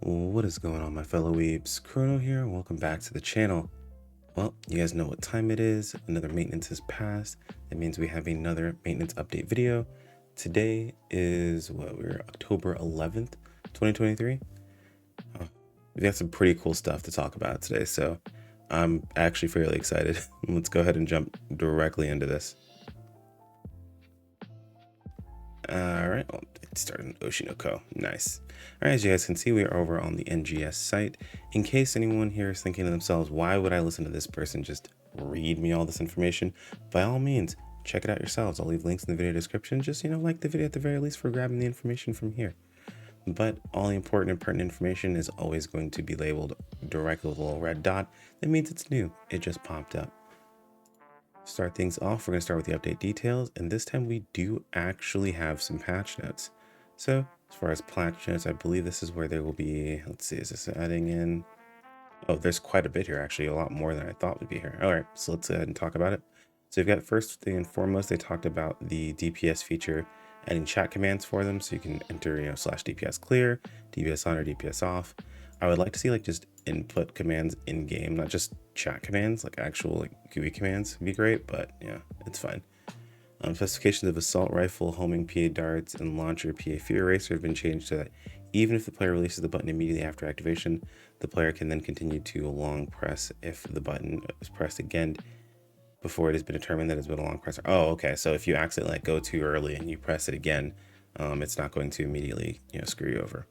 What is going on, my fellow weebs? Chrono here, and welcome back to the channel. Well, you guys know what time it is. Another maintenance has passed. That means we have another maintenance update video. Today is we're October 11th, 2023. We've got some pretty cool stuff to talk about today, so I'm actually fairly excited. Let's go ahead and jump directly into this. All right, well, it started in Oshinoko. Nice. All right, as you guys can see, we are over on the NGS site. In case anyone here is thinking to themselves, why would I listen to this person just read me all this information? By all means, check it out yourselves. I'll leave links in the video description. Just, like the video at the very least for grabbing the information from here. But all the important and pertinent information is always going to be labeled directly with a little red dot. That means it's new. It just popped up. Start things off, we're going to start with the update details, and this time we do actually have some patch notes. So as far as patch notes, I believe this is where there will be, let's see, is this adding in? Oh, there's quite a bit here, actually, a lot more than I thought would be here. All right, so let's go ahead and talk about it. So you've got, first thing and foremost, they talked about the DPS feature, adding chat commands for them, so you can enter, /DPS clear, DPS on or DPS off. I would like to see just input commands in game, not just chat commands, actual GUI commands would be great, but yeah, it's fine. Specifications of assault rifle, homing PA darts, and launcher PA fear eraser have been changed so that even if the player releases the button immediately after activation, the player can then continue to long press if the button is pressed again before it has been determined that it's been a long press. Oh, okay. So if you accidentally go too early and you press it again, it's not going to immediately screw you over.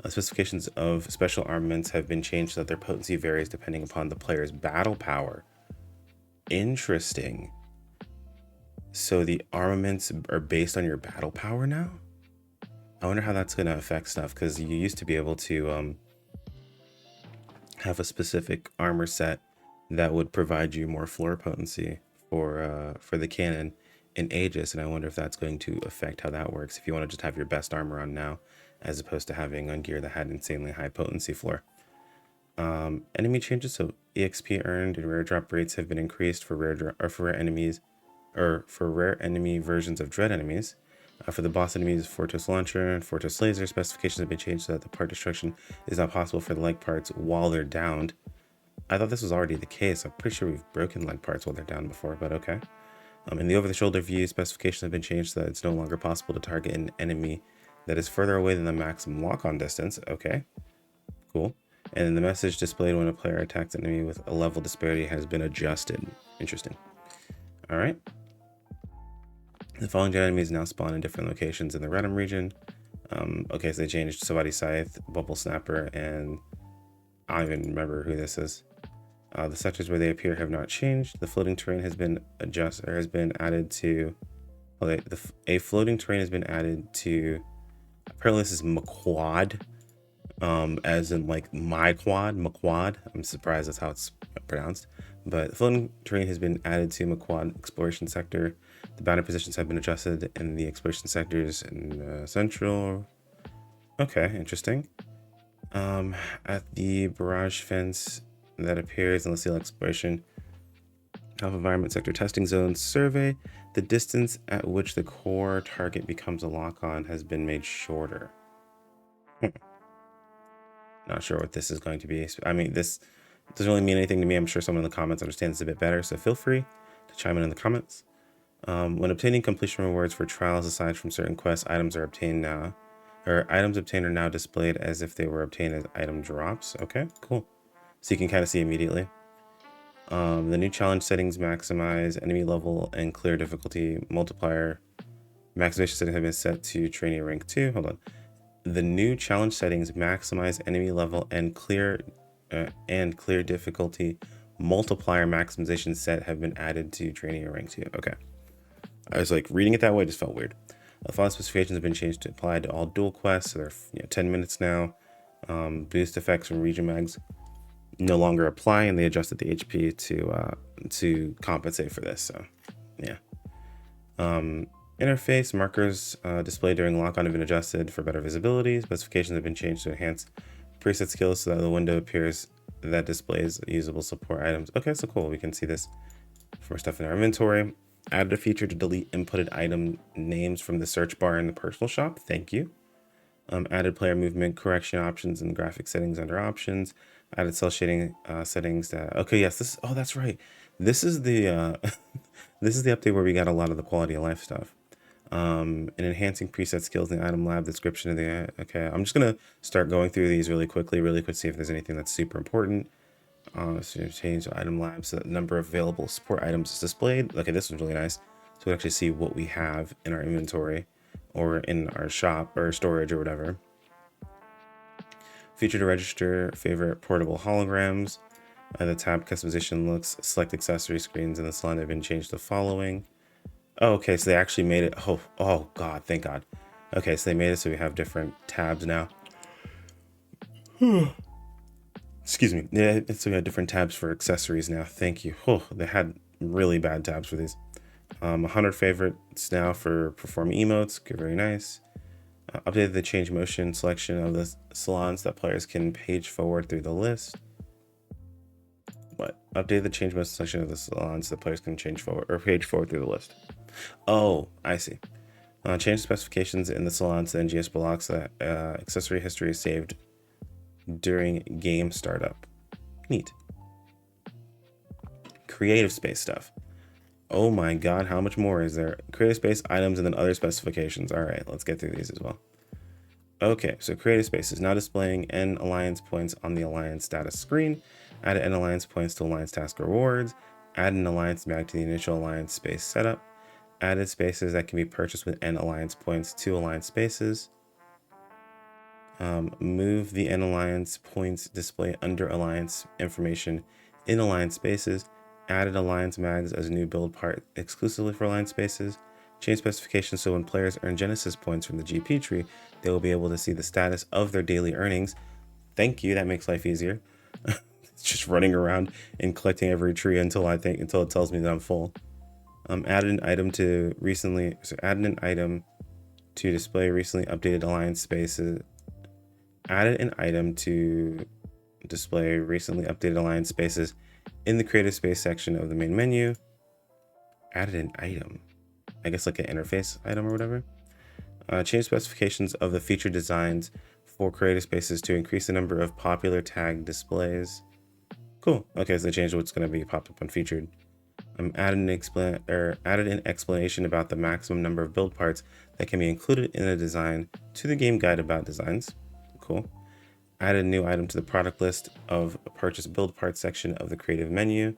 Specifications of special armaments have been changed so that their potency varies depending upon the player's battle power. Interesting. So the armaments are based on your battle power now? I wonder how that's going to affect stuff, because you used to be able to have a specific armor set that would provide you more floor potency for the cannon in Aegis, and I wonder if that's going to affect how that works if you want to just have your best armor on now, as opposed to having on gear that had insanely high potency floor. Enemy changes, so EXP earned and rare drop rates have been increased for rare enemies, or for rare enemy versions of dread enemies. For the boss enemies, Fortress Launcher and Fortress Laser specifications have been changed so that the part destruction is not possible for the leg parts while they're downed. I thought this was already the case. I'm pretty sure we've broken leg parts while they're down before, but okay. In the over-the-shoulder view, specifications have been changed so that it's no longer possible to target an enemy that is further away than the maximum lock-on distance. Okay, cool. And the message displayed when a player attacks an enemy with a level disparity has been adjusted. Interesting. All right. The following dread enemies now spawn in different locations in the Redham region. Okay, so they changed Savati Scythe, Bubble Snapper, and I don't even remember who this is. The sectors where they appear have not changed. The floating terrain has been adjusted, or has been added to. Well, a floating terrain has been added to. Apparently, this is Maquad, as in my quad, Maquad. I'm surprised that's how it's pronounced. But the floating terrain has been added to Maquad exploration sector. The boundary positions have been adjusted in the exploration sectors in Central. Okay, interesting. At the barrage fence that appears in the seal exploration of environment sector testing zone survey, the distance at which the core target becomes a lock-on has been made shorter. Not sure what this is going to be. I mean, this doesn't really mean anything to me. I'm sure someone in the comments understands this a bit better, so feel free to chime in the comments. When obtaining completion rewards for trials, aside from certain quests, items are obtained now, or items obtained are now displayed as if they were obtained as item drops. Okay, cool. So you can kind of see immediately. The new challenge settings maximize enemy level and clear difficulty multiplier. Maximization settings have been set to trainee rank 2. Hold on. The new challenge settings maximize enemy level and clear difficulty multiplier maximization set have been added to trainee rank 2. Okay. I was reading it that way, it just felt weird. The following specifications have been changed to apply to all dual quests. So they're 10 minutes now. Boost effects from region mags no longer apply, and they adjusted the HP to compensate for this. So yeah. Interface markers displayed during lock-on have been adjusted for better visibility. Specifications have been changed to enhance preset skills so that the window appears that displays usable support items. Okay, so cool. We can see this for our stuff in our inventory. Added a feature to delete inputted item names from the search bar in the personal shop. Thank you. Added player movement correction options and graphic settings under options. Added cell shading settings. Okay, yes, this. Oh, that's right. This is the this is the update where we got a lot of the quality of life stuff. And enhancing preset skills in the item lab description of the. Okay, I'm just gonna start going through these really quickly, see if there's anything that's super important. So you change the item lab so that the number of available support items is displayed. Okay, this one's really nice. So we actually see what we have in our inventory or in our shop or storage or whatever. Feature to register favorite portable holograms. The tab customization looks, select accessory screens in the salon have been changed to the following. Oh, okay, so they actually made it. Oh God, thank God. Okay, so they made it so we have different tabs now. Excuse me. Yeah, so we have different tabs for accessories now. Thank you. Oh, they had really bad tabs for these. 100 favorites now for perform emotes. Okay, very nice. Updated the change motion selection of the salons that players can page forward through the list. What? Updated the change motion selection of the salons that players can change forward or page forward through the list. Oh, I see. Change specifications in the salons to NGS blocks that accessory history is saved during game startup. Neat. Creative space stuff. Oh my God, how much more is there? Creative space items and then other specifications. All right, let's get through these as well. Okay, so creative space is now displaying N alliance points on the alliance status screen. Added N alliance points to alliance task rewards. Add an alliance back to the initial alliance space setup. Added spaces that can be purchased with N alliance points to alliance spaces. Move the N alliance points display under alliance information in alliance spaces. Added alliance mags as a new build part exclusively for alliance spaces. Change specifications so when players earn Genesis points from the GP tree, they will be able to see the status of their daily earnings. Thank you, that makes life easier. It's just running around and collecting every tree until it tells me that I'm full. Added an item to display recently updated alliance spaces. Added an item to display recently updated alliance spaces in the creative space section of the main menu. Added an item, I guess like an interface item or whatever. Change specifications of the feature designs for creative spaces to increase the number of popular tag displays. Cool. Okay, so they changed what's going to be popped up on featured. Added an explanation about the maximum number of build parts that can be included in a design to the game guide about designs. Cool. Added a new item to the product list of purchase build parts section of the creative menu.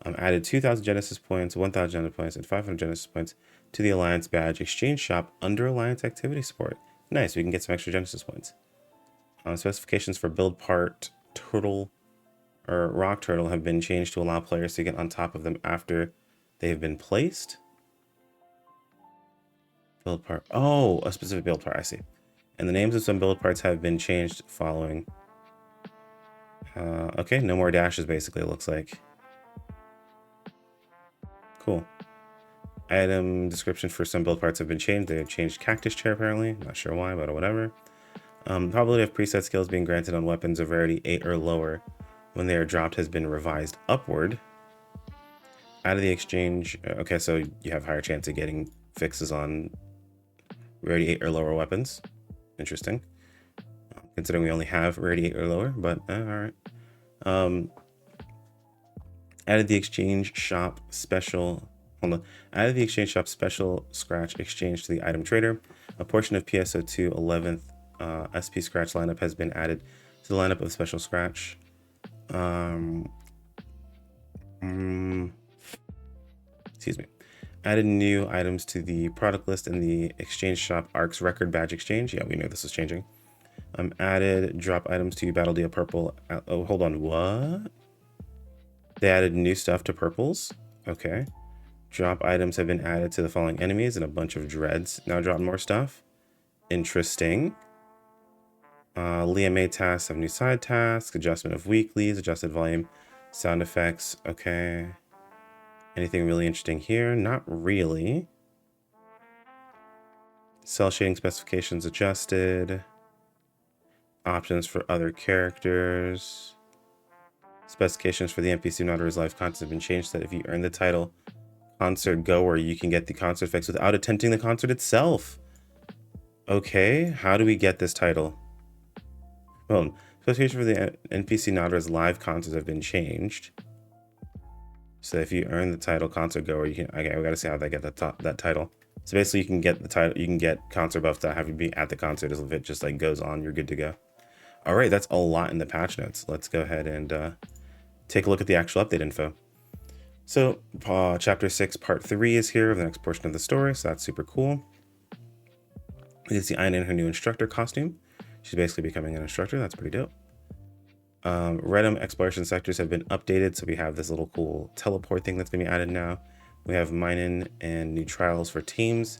Added 2,000 Genesis points, 1,000 Genesis points, and 500 Genesis points to the Alliance badge exchange shop under Alliance activity support. Nice, we can get some extra Genesis points. Specifications for build part turtle or rock turtle have been changed to allow players to get on top of them after they have been placed. Build part. Oh, a specific build part, I see. And the names of some build parts have been changed following. Okay, no more dashes basically, it looks like. Cool. Item description for some build parts have been changed. They have changed cactus chair apparently. Not sure why, but whatever. Probability of preset skills being granted on weapons of rarity 8 or lower when they are dropped has been revised upward. Out of the exchange. Okay, so you have higher chance of getting fixes on rarity 8 or lower weapons. Interesting. Considering we only have rarity 8 or lower, but all right. Added the exchange shop special. Hold on. Added the exchange shop special scratch exchange to the item trader. A portion of PSO2 11th SP scratch lineup has been added to the lineup of special scratch. Excuse me. Added new items to the product list in the exchange shop ARC's record badge exchange. Yeah, we knew this was changing. Added drop items to Battle Deal Purple. Oh, hold on. What? They added new stuff to purples. Okay. Drop items have been added to the following enemies, and a bunch of dreads now drop more stuff. Interesting. Leah May tasks have new side tasks, adjustment of weeklies, adjusted volume, sound effects. Okay. Anything really interesting here? Not really. Cell shading specifications adjusted. Options for other characters. Specifications for the NPC not his life content have been changed so that if you earn the title Concert Goer, you can get the concert effects without attempting the concert itself. Okay, how do we get this title? Well, specification for the NPC Nadra's live concerts have been changed. So if you earn the title concert goer, you can. Okay, we gotta see how they get that title. So basically, you can get the title. You can get concert buff to have you be at the concert. If it just like goes on, you're good to go. All right, that's a lot in the patch notes. Let's go ahead and take a look at the actual update info. So chapter 6 part 3 is here of the next portion of the story, so that's super cool. You can see Aina in her new instructor costume. She's basically becoming an instructor. That's pretty dope. Redum exploration sectors have been updated, so we have this little cool teleport thing that's going to be added now. We have mining and new trials for teams.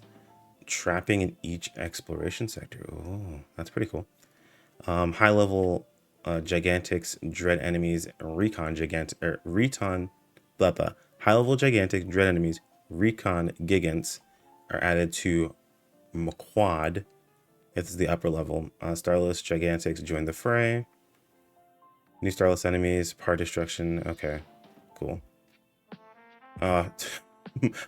Trapping in each exploration sector. Oh, that's pretty cool. High level gigantics, dread enemies, recon gigantic, recon, blah blah. High level gigantic, dread enemies, recon gigants are added to Maquad. This is the upper level. Starless gigantics join the fray. New starless enemies, part destruction. Okay, cool.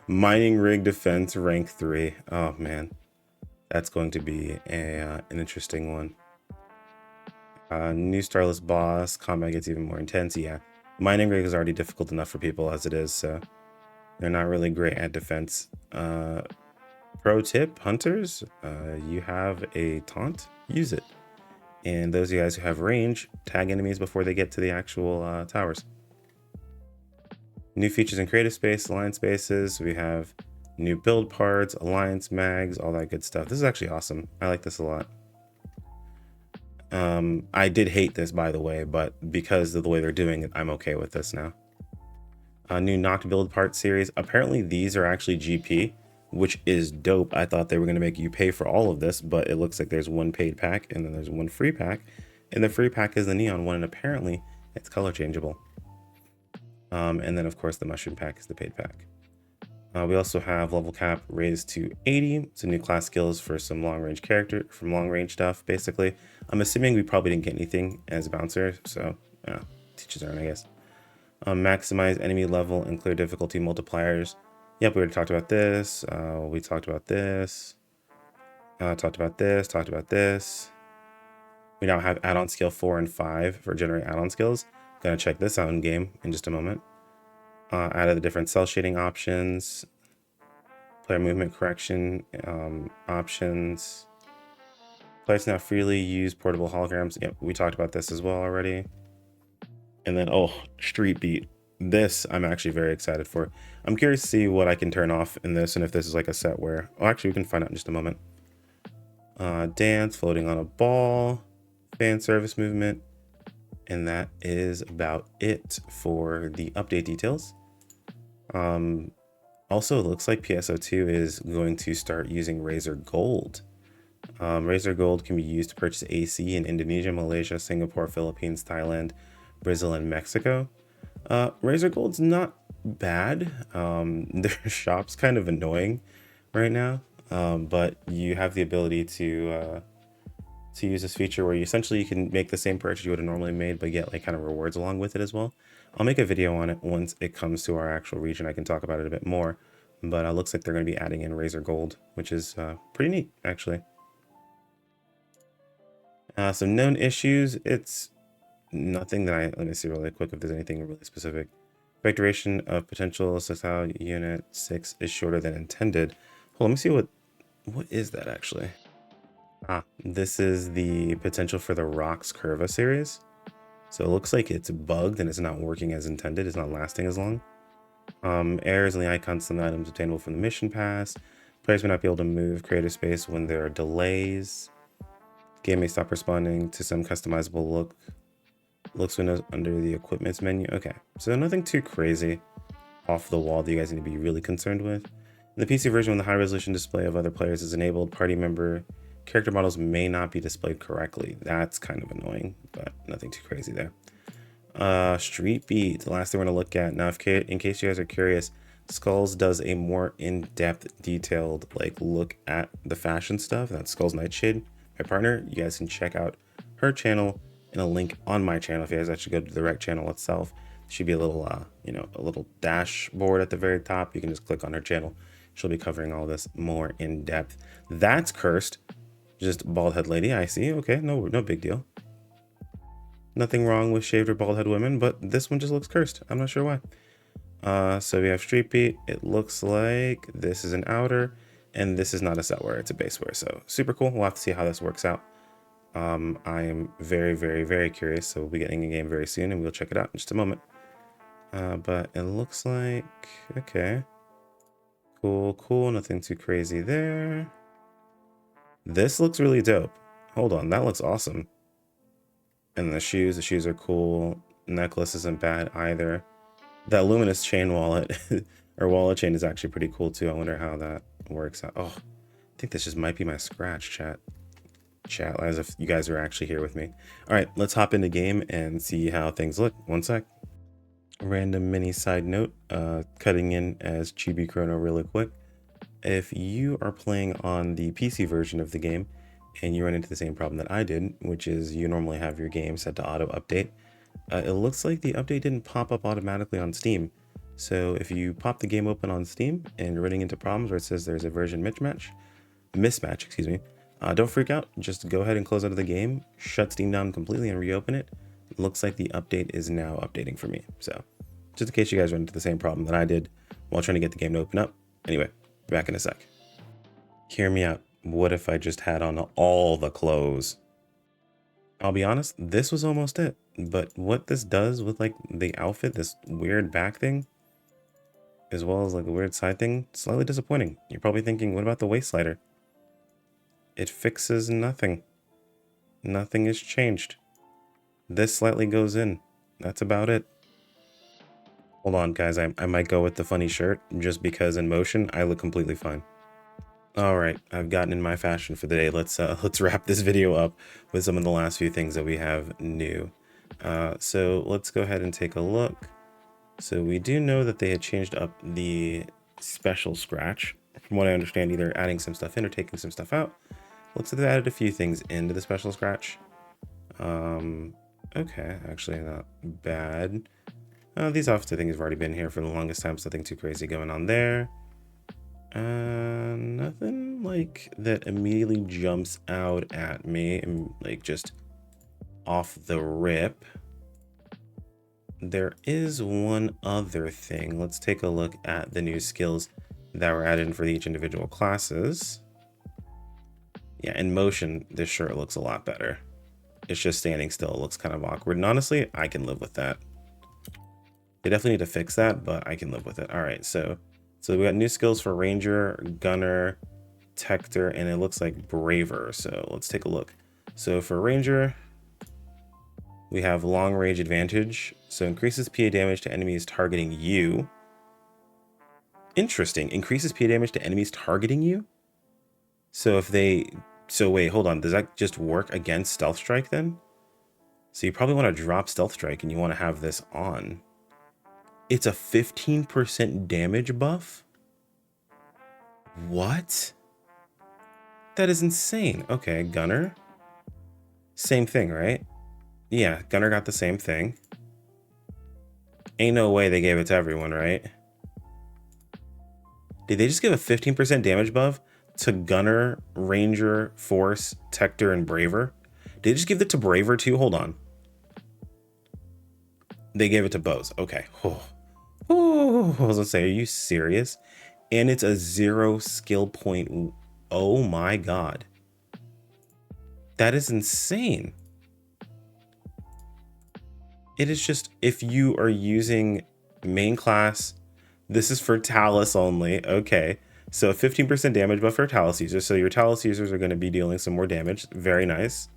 Mining rig defense rank 3. Oh man, that's going to be an interesting one. New starless boss, combat gets even more intense. Yeah, mining rig is already difficult enough for people as it is, so they're not really great at defense. Pro tip, hunters, you have a taunt, use it. And those of you guys who have range, tag enemies before they get to the actual towers. New features in creative space, alliance spaces. We have new build parts, alliance mags, all that good stuff. This is actually awesome. I like this a lot. I did hate this, by the way, but because of the way they're doing it, I'm okay with this now. A new knocked build part series. Apparently these are actually GP, which is dope. I thought they were going to make you pay for all of this, but it looks like there's one paid pack and then there's one free pack. And the free pack is the neon one, and apparently it's color changeable. And then of course the mushroom pack is the paid pack. We also have level cap raised to 80. So new class skills for some long range stuff, basically. I'm assuming we probably didn't get anything as a bouncer, so yeah, teachers aren't, I guess. Maximize enemy level and clear difficulty multipliers. Yep, we already talked about this. We talked about this. Talked about this. We now have add-on skill 4 and 5 for generate add-on skills. Gonna check this out in game in just a moment. Added the different cell shading options, player movement correction options. Players now freely use portable holograms. Yep, we talked about this as well already. And then, oh, Street Beat. This I'm actually very excited for. I'm curious to see what I can turn off in this and if this is like a set where... Oh, actually, we can find out in just a moment. Dance, floating on a ball, fan service movement. And that is about it for the update details. Also, it looks like PSO2 is going to start using Razor Gold. Razor Gold can be used to purchase AC in Indonesia, Malaysia, Singapore, Philippines, Thailand, Brazil, and Mexico. Razor Gold's not bad. Their shop's kind of annoying right now, but you have the ability to use this feature where you can make the same purchase you would have normally made, but get like kind of rewards along with it as well. I'll make a video on it once it comes to our actual region. I can talk about it a bit more, but it looks like they're going to be adding in Razor Gold, which is pretty neat, actually. Some known issues. It's nothing that let me see really quick if there's anything really specific. Effect duration of potential Sextile unit 6 is shorter than intended. Hold on, let me see what is that actually. This is the potential for the Rocks Curva series. So it looks like it's bugged and it's not working as intended. It's not lasting as long. Errors in the icons and items obtainable from the mission pass. Players may not be able to move creative space when there are delays. Game may stop responding to some customizable looks windows under the equipments menu. Okay, so nothing too crazy off the wall that you guys need to be really concerned with. In the PC version, when the high resolution display of other players is enabled, party member character models may not be displayed correctly. That's kind of annoying, but nothing too crazy there. Street Beat, the last thing we're gonna look at. Now, in case you guys are curious, Skulls does a more in-depth, detailed look at the fashion stuff. That's Skulls Nightshade, my partner. You guys can check out her channel and a link on my channel. If you guys actually go to the direct channel itself, there should be a little, a little dashboard at the very top. You can just click on her channel. She'll be covering all this more in depth. That's cursed. Just bald head lady, I see. Okay, no big deal. Nothing wrong with shaved or bald head women, but this one just looks cursed. I'm not sure why. So we have street beat. It looks like this is an outer, and this is not a set wear, it's a base wear. So super cool. We'll have to see how this works out. I am very curious. So we'll be getting a game very soon, and we'll check it out in just a moment. But it looks like, okay. Cool. Nothing too crazy there. This looks really dope. Hold on, that looks awesome. And the shoes are cool. Necklace isn't bad either. That luminous chain wallet or wallet chain is actually pretty cool too. I wonder how that works out. Oh, I think this just might be my scratch chat as if you guys are actually here with me. All right, let's hop into game and see how things look. One sec. Random mini side note, cutting in as Chibi Chrono really quick. If you are playing on the PC version of the game and you run into the same problem that I did, which is you normally have your game set to auto update, it looks like the update didn't pop up automatically on Steam. So if you pop the game open on Steam and you're running into problems where it says there's a version mismatch, excuse me, don't freak out. Just go ahead and close out of the game, shut Steam down completely and reopen it. It looks like the update is now updating for me. So just in case you guys run into the same problem that I did while trying to get the game to open up. Anyway, back in a sec. Hear me out. What if I just had on all the clothes? I'll be honest, this was almost it. But what this does with like the outfit, this weird back thing, as well as like the weird side thing, slightly disappointing. You're probably thinking, what about the waist slider? It fixes nothing. Nothing is changed. This slightly goes in. That's about it. Hold on, guys. I might go with the funny shirt just because in motion I look completely fine. All right, I've gotten in my fashion for the day. Let's wrap this video up with some of the last few things that we have new. So let's go ahead and take a look. So we do know that they had changed up the special scratch. From what I understand, either adding some stuff in or taking some stuff out. Looks like they added a few things into the special scratch. Okay, actually not bad. These outfits I think have already been here for the longest time, so nothing too crazy going on there. Nothing like that immediately jumps out at me and like just off the rip. There is one other thing. Let's take a look at the new skills that were added in for each individual classes. Yeah, in motion, this shirt looks a lot better. It's just standing still. It looks kind of awkward. And honestly, I can live with that. They definitely need to fix that, but I can live with it. All right, so we got new skills for Ranger, Gunner, Tector, and it looks like Braver. So let's take a look. So for Ranger, we have long range advantage. So increases PA damage to enemies targeting you. Interesting. Increases PA damage to enemies targeting you? So if they... So wait, hold on. Does that just work against Stealth Strike then? So you probably want to drop Stealth Strike and you want to have this on. It's a 15% damage buff? What? That is insane. Okay, Gunner. Same thing, right? Yeah, Gunner got the same thing. Ain't no way they gave it to everyone, right? Did they just give a 15% damage buff to Gunner, Ranger, Force, Tector, and Braver? Did they just give it to Braver too? Hold on. They gave it to both. Okay. Oh, I was gonna say, are you serious? And it's a 0 skill point. Oh my god. That is insane. It is just, if you are using main class, this is for Talus only. Okay. So 15% damage buff for Talus users. So your Talus users are going to be dealing some more damage. Very nice.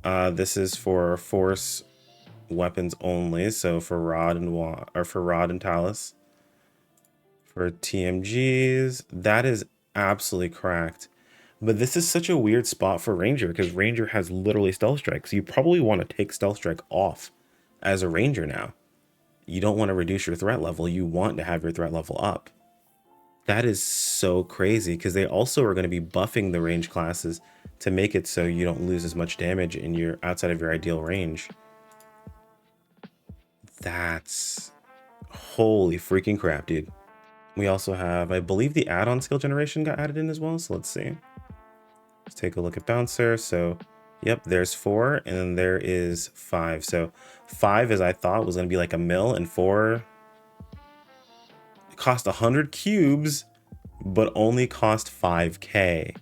This is for Force weapons only. So for Rod and Talus. For TMGs, that is absolutely cracked. But this is such a weird spot for Ranger because Ranger has literally Stealth Strike. So you probably want to take Stealth Strike off as a Ranger now. You don't want to reduce your threat level. You want to have your threat level up. That is so crazy because they also are going to be buffing the range classes to make it so you don't lose as much damage in your outside of your ideal range. That's holy freaking crap, dude. We also have, I believe the add-on skill generation got added in as well. So let's see. Let's take a look at Bouncer. So, yep, there's 4, and then there is 5. So 5, as I thought, was going to be like a mill, and 4 cost 100 cubes, but only cost 5k.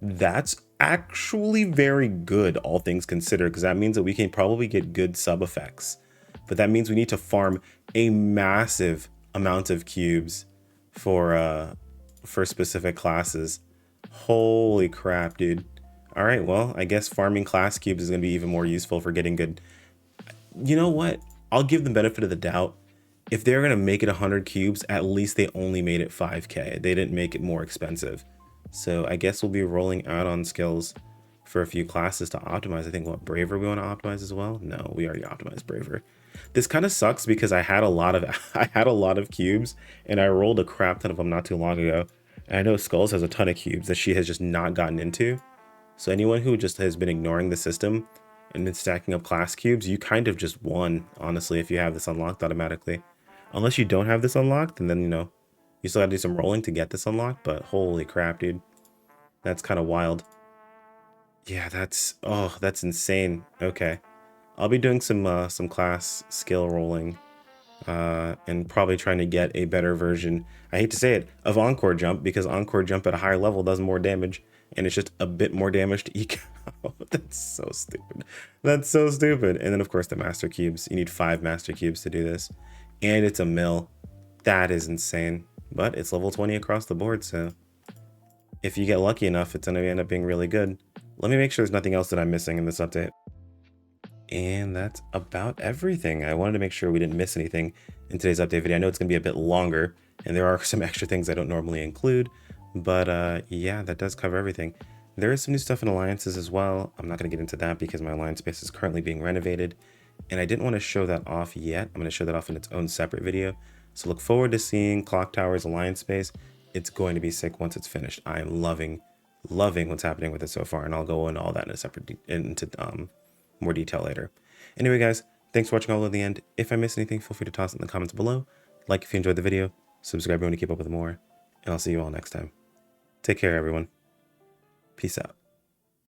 That's actually very good, all things considered, because that means that we can probably get good sub effects. But that means we need to farm a massive amount of cubes for specific classes. Holy crap, dude. All right, well, I guess farming class cubes is going to be even more useful for getting good. You know what? I'll give them benefit of the doubt. If they're going to make it 100 cubes, at least they only made it 5k. They didn't make it more expensive. So I guess we'll be rolling add-on skills for a few classes to optimize. I think, what, Braver we want to optimize as well? No, we already optimized Braver. This kind of sucks because I had a lot of cubes, and I rolled a crap ton of them not too long ago. And I know Skulls has a ton of cubes that she has just not gotten into. So anyone who just has been ignoring the system and been stacking up class cubes, you kind of just won, honestly, if you have this unlocked automatically. Unless you don't have this unlocked, and then, you know, you still gotta do some rolling to get this unlocked, but holy crap, dude. That's kind of wild. Yeah, that's insane. Okay. I'll be doing some class skill rolling, and probably trying to get a better version, I hate to say it, of Encore Jump, because Encore Jump at a higher level does more damage, and it's just a bit more damage to eke out. That's so stupid. That's so stupid. And then, of course, the Master Cubes. You need 5 Master Cubes to do this. And it's a mill. That is insane. But it's level 20 across the board, so if you get lucky enough, it's going to end up being really good. Let me make sure there's nothing else that I'm missing in this update. And that's about everything. I wanted to make sure we didn't miss anything in today's update video. I know it's going to be a bit longer, and there are some extra things I don't normally include, but yeah, that does cover everything. There is some new stuff in alliances as well. I'm not going to get into that because my alliance base is currently being renovated, and I didn't want to show that off yet. I'm going to show that off in its own separate video. So look forward to seeing Clock Tower's alliance base. It's going to be sick once it's finished. I am loving what's happening with it so far, and I'll go into all that in a separate more detail later. Anyway, guys, thanks for watching all the way to the end. If I missed anything, feel free to toss it in the comments below. Like if you enjoyed the video, subscribe if you want to keep up with more, and I'll see you all next time. Take care, everyone. Peace out.